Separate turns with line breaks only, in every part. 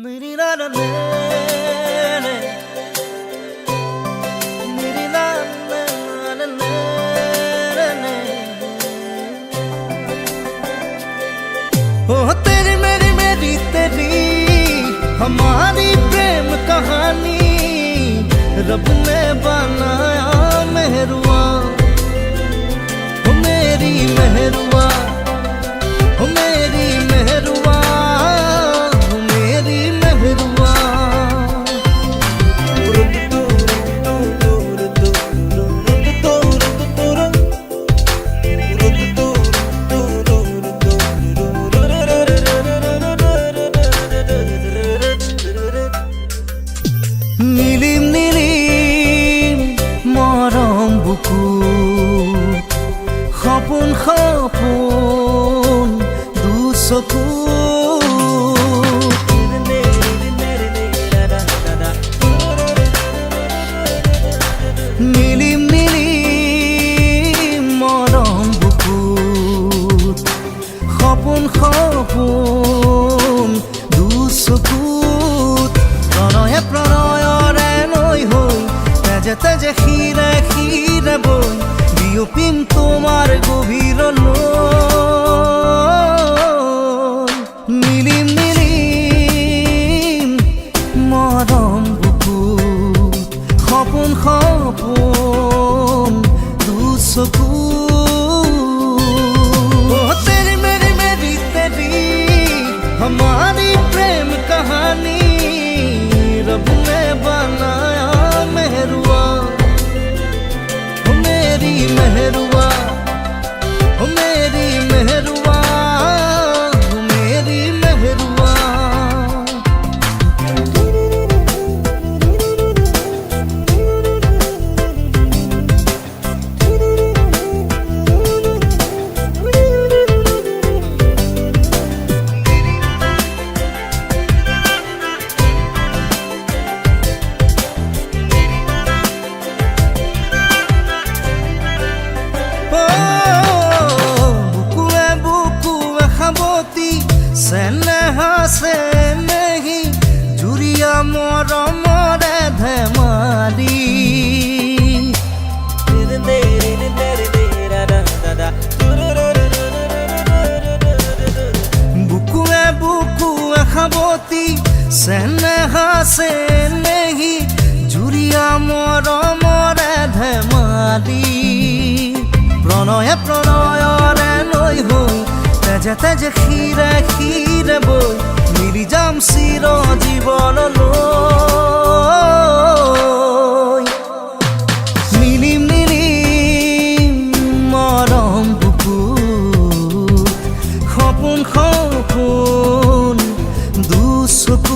मेरी लाला ने मेरी लाला ने ओ तेरी मेरी मेरी तेरी हमारी प्रेम कहानी रब ने बनाया मेहरुआ ओ मेरी मेहरुआ ओ मेरी मेहरुआ नीलिम नीलिम मरम बुकु खपुन खपुन दुसकु नीलिम नीलिम मरम बुकु खपुन खपुन दुसकु प्रणय प्रणयरे नई हई तेजे तेजे खीरे खीरे बई बियपिम तोमार गभीरলৈ नीलिम नीलिम मरम बुकुत खपुन खपुन दुचकुत तेरी मेरी मेरी तेरी हमारी प्रेम कहानी रब ने बनाया मेहरुआ ओ मेरी मेहरुआ ओ मेरी मेहरुआ ओ मेरी मेहरुआ सेनेहा से नहीं जुरिया मोर मोरे धमारी बुकुए बुकुए खबोती सेनेहा से नहीं जुरिया मोर मोरे धमारी प्रणय प्रणयरे नई हई तेजे तेजे खीरे खीरे बई मिली जाम चिर जीवनলৈ नीलिम नीलिम मरम बुकुत खपुन खपुन दुचकुत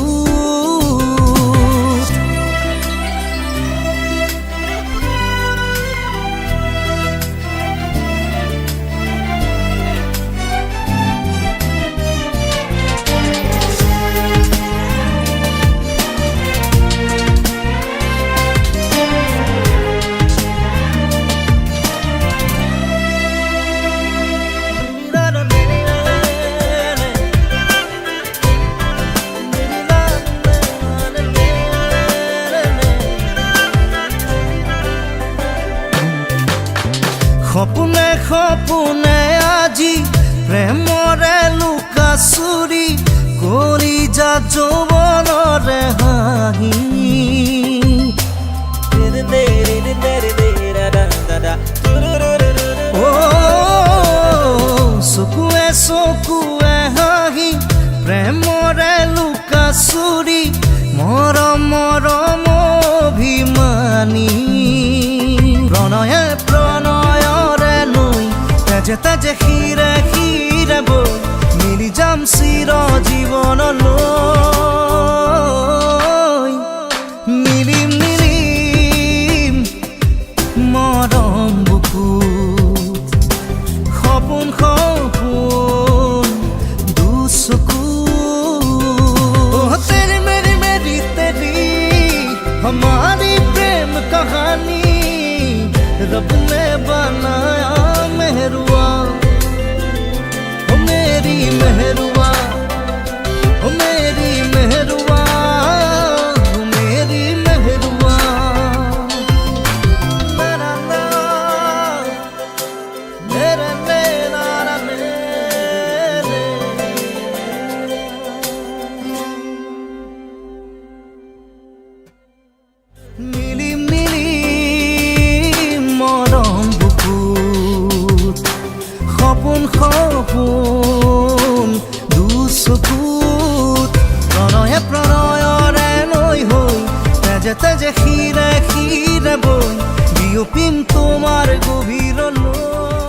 खपुने खपुने आजी प्रेमरे लुका चुरी करी जा যৌৱনৰে হাঁহি চকুৱে চকুৱে হাঁহি প্ৰেমৰে লুকা চুৰি মৰম মৰম অভিমানী প্ৰণয়ে প্ৰণয়ৰে নৈ তেজে তেজে খীৰে খীৰে বৈ মিলি যাম চিৰ জীৱনলৈ নীলিম নীলিম মৰম বুকুত খপুন খপুন दुचकुत तेरी मेरी मेरी तेरी हमारी प्रेम कहानी रब ने बनाया मेहरुआ ओ मेरी मेहरुआ ओ मेरी মিলি মিলি মৰম বুকুত সপোন সপোন দুচকুত প্ৰণয়ে প্ৰণয়ৰে নৈ হৈ তেজে তেজে শিৰে শিৰে বৈ বিয়পিম তোমাৰ গভীৰলৈ